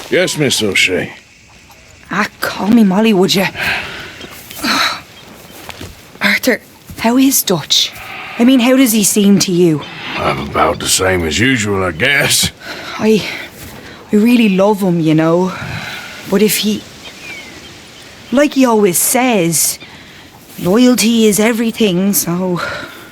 Yes, Miss O'Shea. Ah, call me Molly, would you? Arthur, how is Dutch? I mean, how does he seem to you? I'm about the same as usual, I guess. I really love him, you know. But if he... Like he always says, loyalty is everything, so...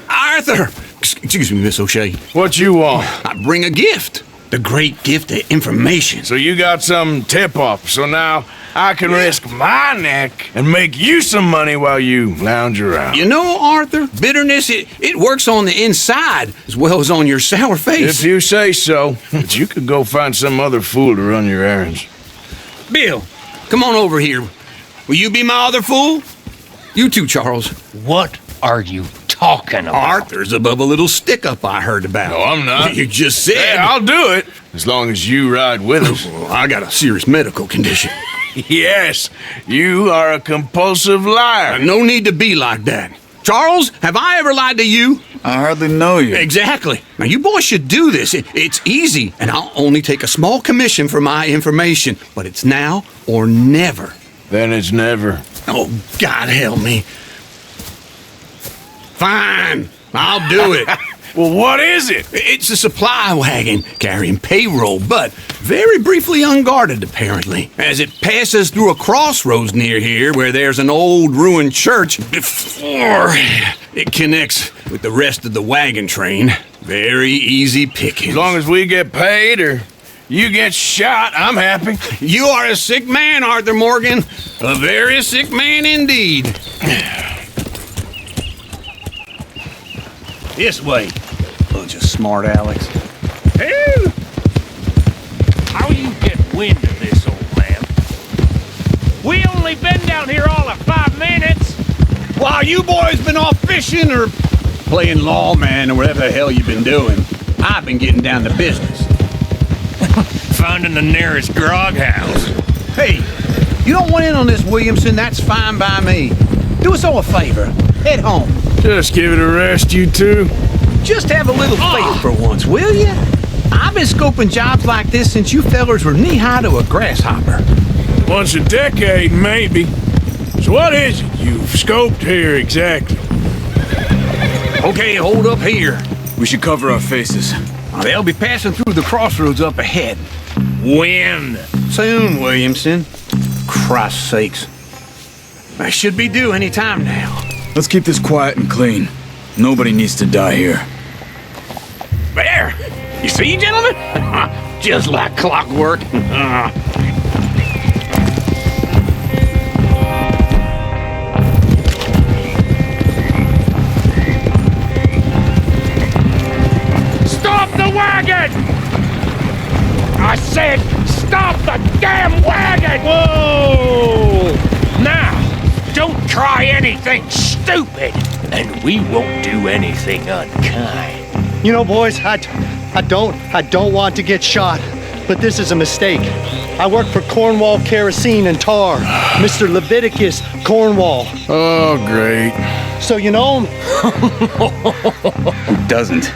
Arthur! Excuse me, Miss O'Shea. What you want? I bring a gift. The great gift of information. So you got some tip-off, so now I can risk my neck and make you some money while you lounge around. You know, Arthur, bitterness, it works on the inside as well as on your sour face. If you say so, but you could go find some other fool to run your errands. Bill, come on over here. Will you be my other fool? You too, Charles. What are you talking about? Arthur's above a little stick-up I heard about. No, I'm not. You just said... Yeah, I'll do it, as long as you ride with us. I got a serious medical condition. Yes, you are a compulsive liar. No need to be like that. Charles, have I ever lied to you? I hardly know you. Exactly. Now, you boys should do this. It's easy, and I'll only take a small commission for my information. But it's now or never. Then it's never. Oh, God help me. Fine, I'll do it. Well, what is it? It's a supply wagon carrying payroll, but very briefly unguarded, apparently, as it passes through a crossroads near here where there's an old ruined church before it connects with the rest of the wagon train. Very easy pickings. As long as we get paid or you get shot, I'm happy. You are a sick man, Arthur Morgan. A very sick man indeed. This way. Bunch of smart Alex. Hey! How you get wind of this, old man? We only been down here all of 5 minutes. While you boys been off fishing or playing lawman or whatever the hell you've been doing, I've been getting down to business. Finding the nearest grog house. Hey, you don't want in on this, Williamson, that's fine by me. Do us all a favor. Head home. Just give it a rest, you two. Just have a little faith for once, will you? I've been scoping jobs like this since you fellers were knee-high to a grasshopper. Once a decade, maybe. So what is it you've scoped here exactly? Okay, hold up here. We should cover our faces. They'll be passing through the crossroads up ahead. When? Soon, Williamson. Christ's sakes. I should be due any time now. Let's keep this quiet and clean. Nobody needs to die here. There! You see, gentlemen? Just like clockwork. Stop the wagon! I said, stop the damn wagon! Whoa! Now, don't try anything stupid, and we won't do anything unkind. You know, boys, I don't want to get shot, but this is a mistake. I work for Cornwall Kerosene and Tar, Mr. Leviticus Cornwall. Oh, great. So you know him? Who doesn't?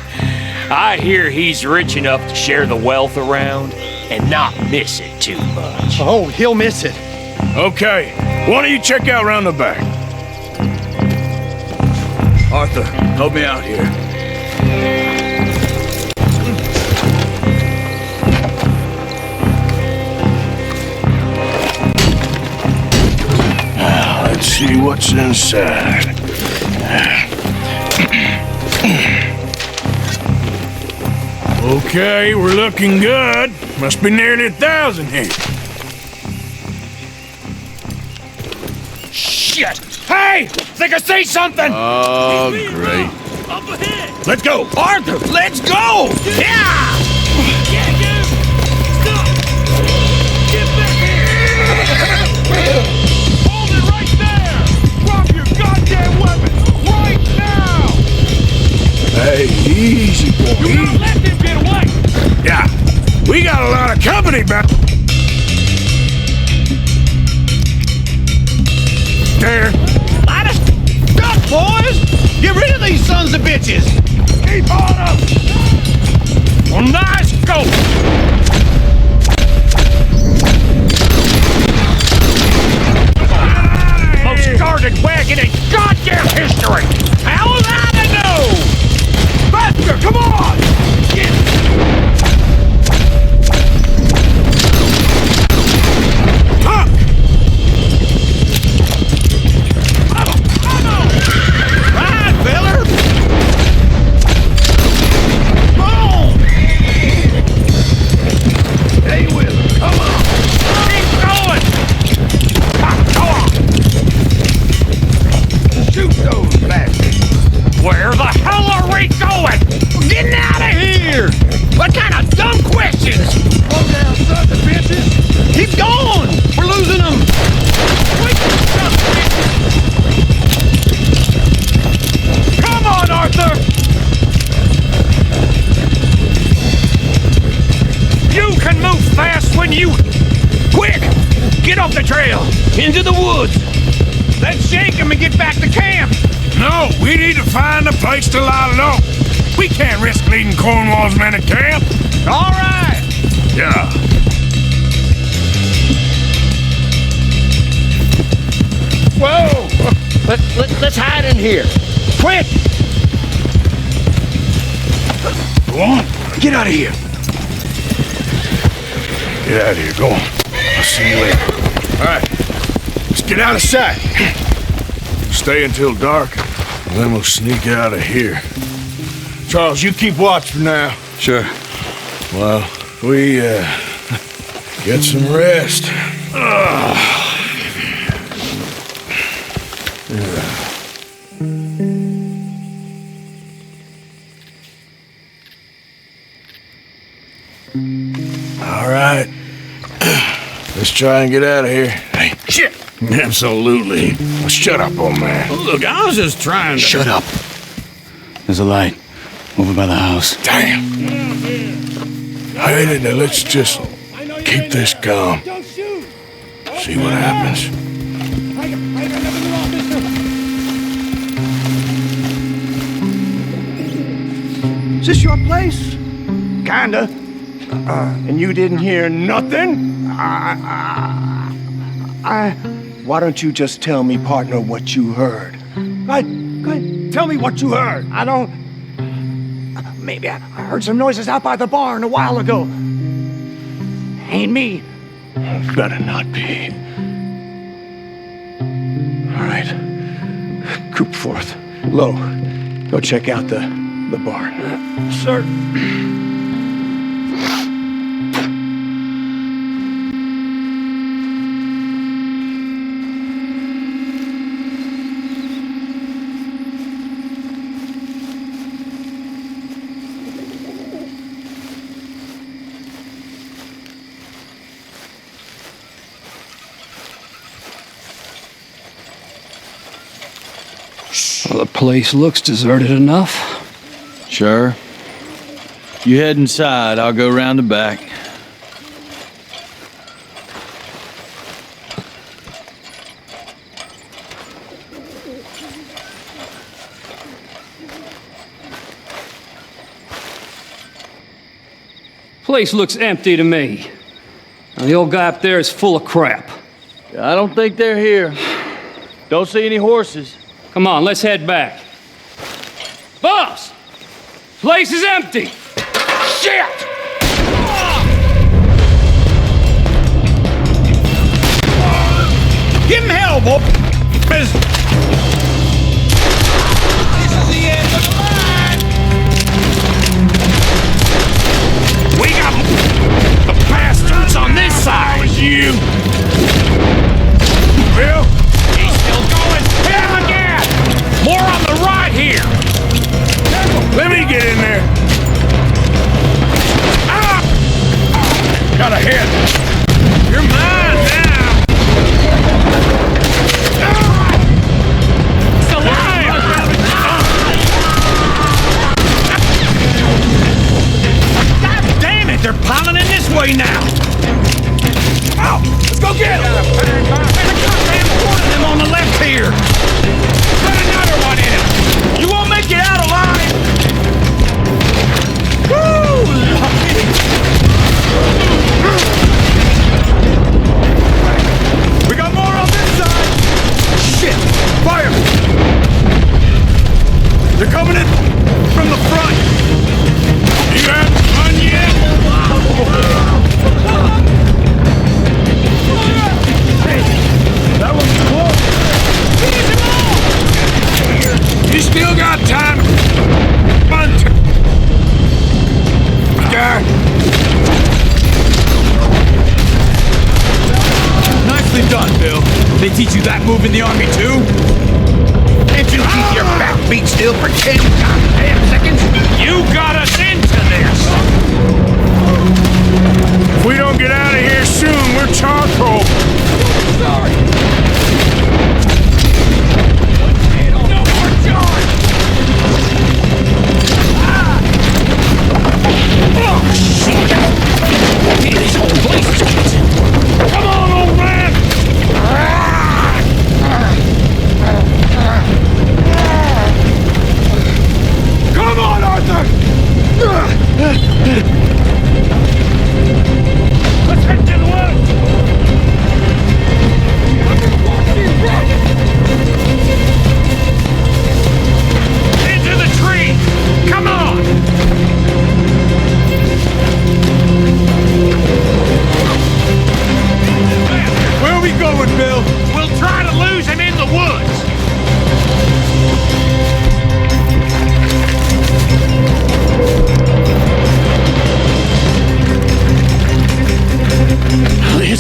I hear he's rich enough to share the wealth around and not miss it too much. Oh, he'll miss it. Okay, why don't you check out round the back? Arthur, help me out here. Let's see what's inside. Okay, we're looking good. Must be nearly 1,000 here. Shit! Hey! Think I see something! Oh, great. Up ahead! Let's go. Arthur, let's go! Yeah! Get him! Stop! Get back here! Hold it right there! Drop your goddamn weapon! Right now! Hey, easy, boy. You gotta let them get away! Yeah, we got a lot of company back there. Light us up, boys! Get rid of these sons of bitches! Keep on them! Well, nice go! on, you! Quick! Get off the trail! Into the woods! Let's shake him and get back to camp! No, we need to find a place to lie low. We can't risk leading Cornwall's men to camp. All right! Yeah. Whoa! Let's hide in here. Quick! Go on. Get out of here. Get out of here. Go on. I'll see you later. All right. Let's get out of sight. Stay until dark, and then we'll sneak out of here. Charles, you keep watch for now. Sure. Well, we, get some rest. All right. Let's try and get out of here. Hey, shit! Absolutely. Well, shut up, old man. Look, I was just trying to... Shut up. There's a light over by the house. Damn. Hey, now let's just keep this calm. See what happens. Is this your place? Kinda. And you didn't hear nothing? Why don't you just tell me, partner, what you heard? Go ahead. Tell me what you heard. I don't... Maybe I heard some noises out by the barn a while ago. Ain't me. Better not be. All right. Coop forth. Low, go check out the barn. Sir. Well, the place looks deserted enough. Sure. You head inside, I'll go round the back. Place looks empty to me. Now, the old guy up there is full of crap. I don't think they're here. Don't see any horses. Come on, let's head back. Boss! Place is empty! Shit! Give him hell, boy! This is the end of the line! We got the bastards on this side! You! Bill? He's still going! Hit him again! More on the right here! Let me get in there. Ah! Got a hit. You're mine now. It's alive! God damn it! They're piling in this way now! Oh! Let's go get them! There's a goddamn horde of them on the left here! Put another one in him! You won't make it out alive! Woo! Lucky! We got more on this side! Shit! Fire! They're coming in from the front! You haven't run yet? That was close. You still got time. Run. Guy. Nicely done, Bill. They teach you that move in the army, too? Can't you keep your back feet still for 10 goddamn seconds? You got us into this! If we don't get out of here soon, we're charcoal. Sorry! No more charge! Oh, shit! This whole place is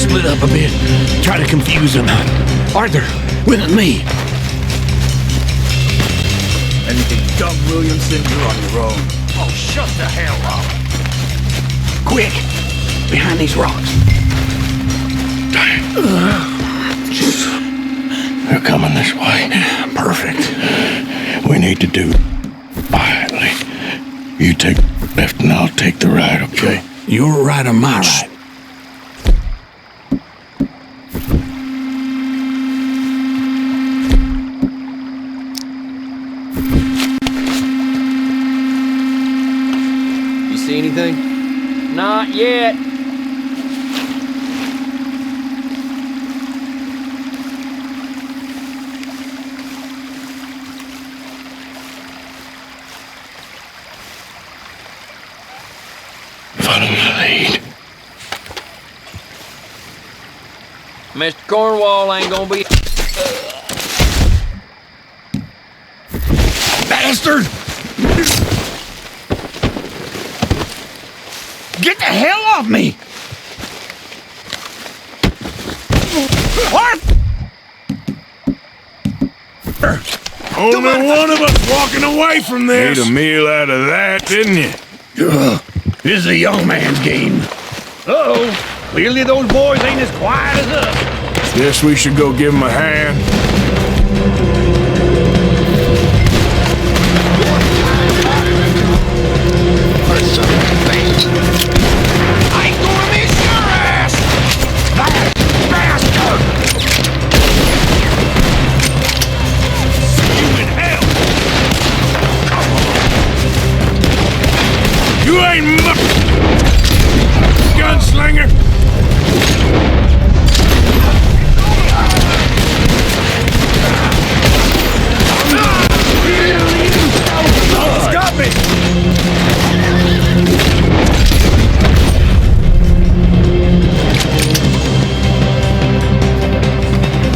split up a bit. Try to confuse them. Arthur, with me. Anything dumb, Williamson, you're on your own. Oh, shut the hell up. Quick! Behind these rocks. They're coming this way. Perfect. We need to do quietly. You take left and I'll take the right, okay? Your right or my right? You see anything? Not yet. Follow my lead. Mr. Cornwall ain't gonna be... Bastard! Get the hell off me! Only one of us walking away from this. Made a meal out of that, didn't you? This is a young man's game. Uh-oh. Clearly those boys ain't as quiet as us. Guess we should go give him a hand. I ain't gonna miss your ass! That bastard! You in hell! You ain't gunslinger! It's got me!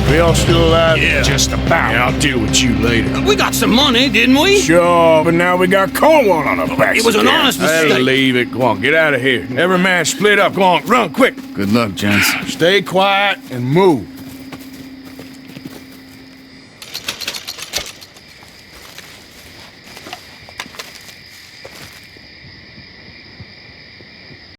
We all still alive? Yeah. Just about. Yeah, I'll deal with you later. We got some money, didn't we? Sure, but now we got Cornwall on our backs. It was an again. honest Hey, mistake. leave it. Go on, get out of here. Every man split up. Go on, run quick. Good luck, gents. Stay quiet and move.